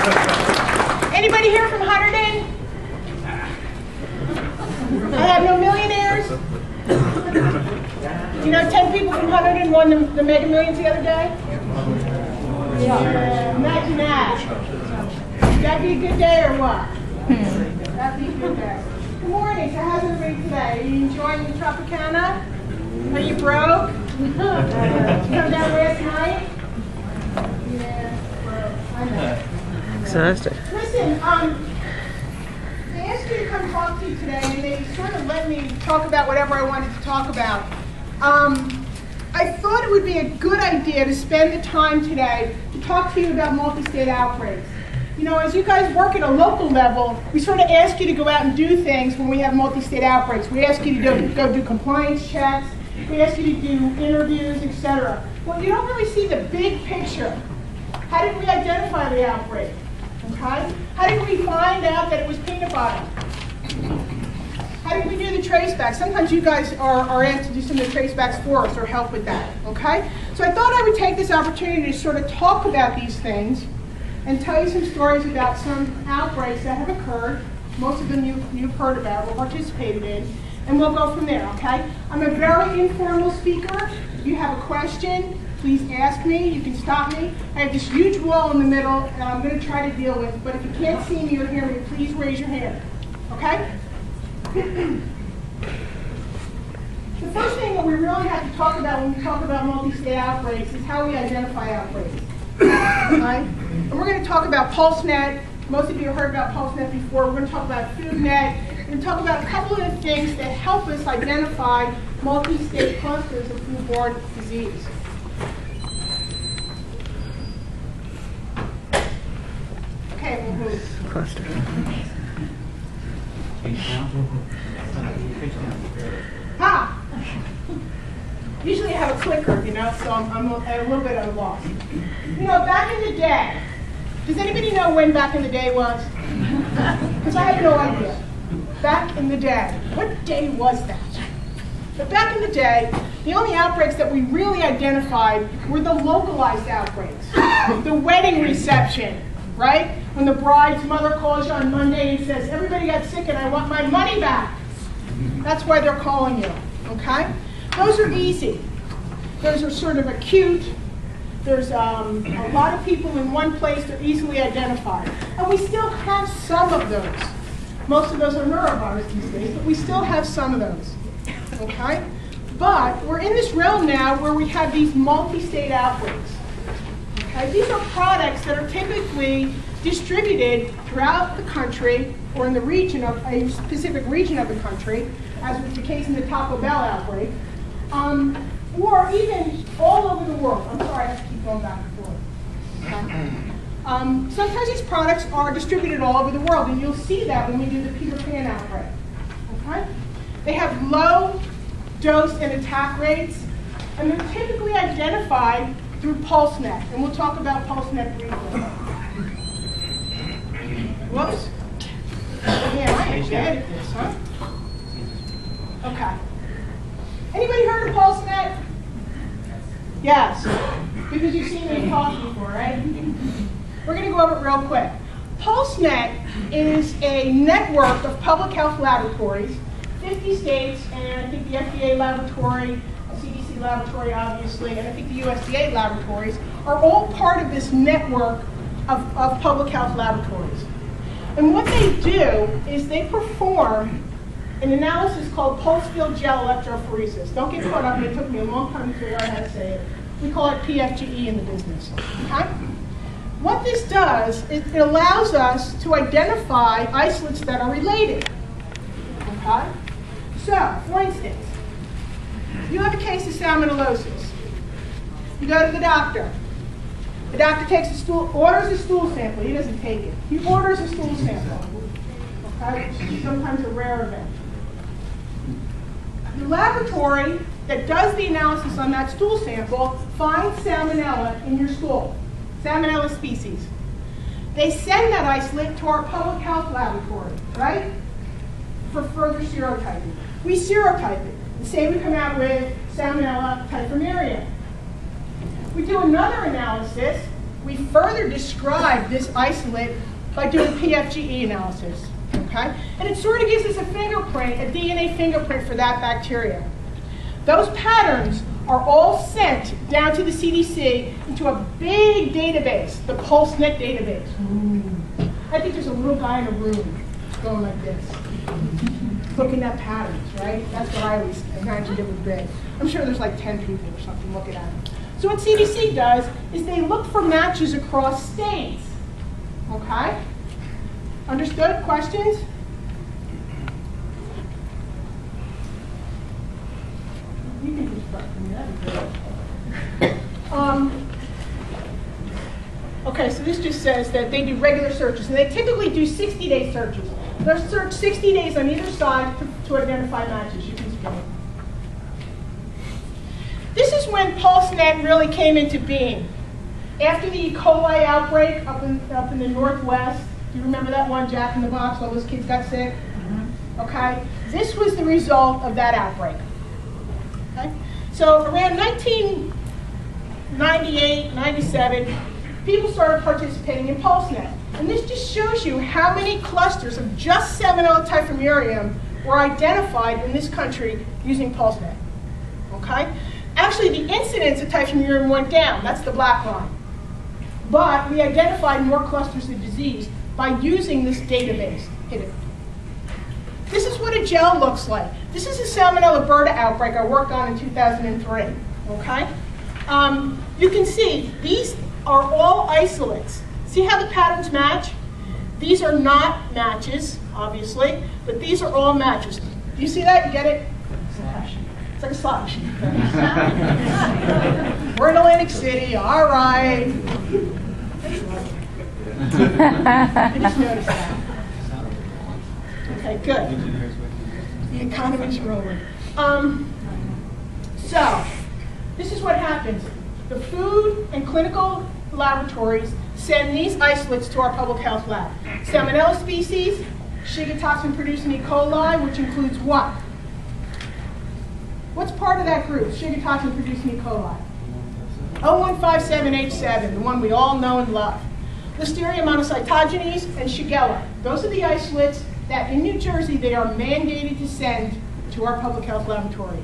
Anybody here from Hunterdon? I have no millionaires. You know, 10 people from Hunterdon won the Mega Millions the other day? Yeah, imagine that. Would that be a good day or what? That'd be a good day. Good morning. So how's everybody today? Are you enjoying the Tropicana? Are you broke? Did you come down last night? Yeah, broke. I know. Exhausted. Listen, I asked you to come talk to you today, and they sort of let me talk about whatever I wanted to talk about. I thought it would be a good idea to spend the time today to talk to you about multi-state outbreaks. You know, as you guys work at a local level, we sort of ask you to go out and do things when we have multi-state outbreaks. We ask you to go do compliance checks. We ask you to do interviews, etc. Well, you don't really see the big picture. How did we identify the outbreak? Okay? How did we find out that it was peanut butter? How did we do the tracebacks? Sometimes you guys are asked to do some of the tracebacks for us or help with that. Okay? So I thought I would take this opportunity to sort of talk about these things and tell you some stories about some outbreaks that have occurred. Most of them you've heard about or participated in. And we'll go from there, okay? I'm a very informal speaker. If you have a question, please ask me. You can stop me. I have this huge wall in the middle that I'm going to try to deal with. But if you can't see me or hear me, please raise your hand, okay? The first thing that we really have to talk about when we talk about multi-state outbreaks is how we identify outbreaks. Okay? And we're going to talk about PulseNet. Most of you have heard about PulseNet before. We're going to talk about FoodNet. We're going to talk about a couple of things that help us identify multi-state clusters of foodborne disease. Okay, we'll move. Cluster. Ha! Usually I have a clicker, you know, so I'm a little bit at a loss. You know, back in the day, does anybody know when back in the day was? Because I have no idea. Back in the day. What day was that? But back in the day, the only outbreaks that we really identified were the localized outbreaks. The wedding reception, right? When the bride's mother calls you on Monday and says, everybody got sick and I want my money back. That's why they're calling you, okay? Those are easy. Those are sort of acute. There's a lot of people in one place. They're easily identified. And we still have some of those. Most of those are neurovirus these days, but we still have some of those, okay? But we're in this realm now where we have these multi-state outbreaks. Okay? These are products that are typically distributed throughout the country or in the region of a specific region of the country, as was the case in the Taco Bell outbreak, or even all over the world. I'm sorry, I have to keep going back and forth. Okay? Sometimes these products are distributed all over the world, and you'll see that when we do the Peter Pan outbreak. Okay? They have low dose and attack rates, and they're typically identified through PulseNet, and we'll talk about PulseNet briefly. Whoops. Yeah, I ain't bad at this, huh? Okay. Anybody heard of PulseNet? Yes. Because you've seen me talk before, right? We're going to go over it real quick. PulseNet is a network of public health laboratories, 50 states, and I think the FDA laboratory, CDC laboratory, obviously, and I think the USDA laboratories are all part of this network of public health laboratories. And what they do is they perform an analysis called pulse field gel electrophoresis. Don't get caught up, it took me a long time to figure out how to say it. We call it PFGE in the business. Okay? What this does is it allows us to identify isolates that are related. Okay? So, for instance, you have a case of salmonellosis. You go to the doctor. The doctor takes a stool, orders a stool sample. He doesn't take it. He orders a stool sample. Okay? Which is sometimes a rare event. The laboratory that does the analysis on that stool sample finds salmonella in your stool. Salmonella species. They send that isolate to our public health laboratory, right? For further serotyping. We serotype it. And say we come out with Salmonella typhimurium. We do another analysis we further describe this isolate by doing PFGE analysis, okay? And it sort of gives us a fingerprint, a DNA fingerprint for that bacteria. Those patterns are all sent down to the CDC into a big database, the PulseNet database. I think there's a little guy in a room going like this, looking at patterns, right? That's what I always imagined it would be. I'm sure there's like 10 people or something looking at it. So what CDC does is they look for matches across states, okay? Understood? Questions? You can just start from there, that'd be great. Okay, so this just says that they do regular searches, and they typically do 60-day searches. They'll search 60 days on either side to identify matches. You can see. This is when PulseNet really came into being. After the E. coli outbreak up in the Northwest, do you remember that one, Jack in the Box, all those kids got sick? Okay, this was the result of that outbreak. Okay? So around 1998, 97, people started participating in PulseNet. And this just shows you how many clusters of just Salmonella typhimurium were identified in this country using PulseNet. Okay? Actually, the incidence of typhimurium went down. That's the black line. But we identified more clusters of disease by using this database. Hit it. This is what a gel looks like. This is a Salmonella burda outbreak I worked on in 2003. Okay? You can see these are all isolates. See how the patterns match? These are not matches, obviously, but these are all matches. Do you see that? You get it? It's like a slash. We're in Atlantic City, all right. I just noticed that. Okay, good. The economy's rolling. So, this is what happens. The food and clinical laboratories send these isolates to our public health lab. Salmonella species, Shiga toxin-producing E. coli, which includes what? What's part of that group, Shiga toxin-producing E. coli? 0157H7, the one we all know and love. Listeria monocytogenes and Shigella. Those are the isolates that in New Jersey they are mandated to send to our public health laboratory.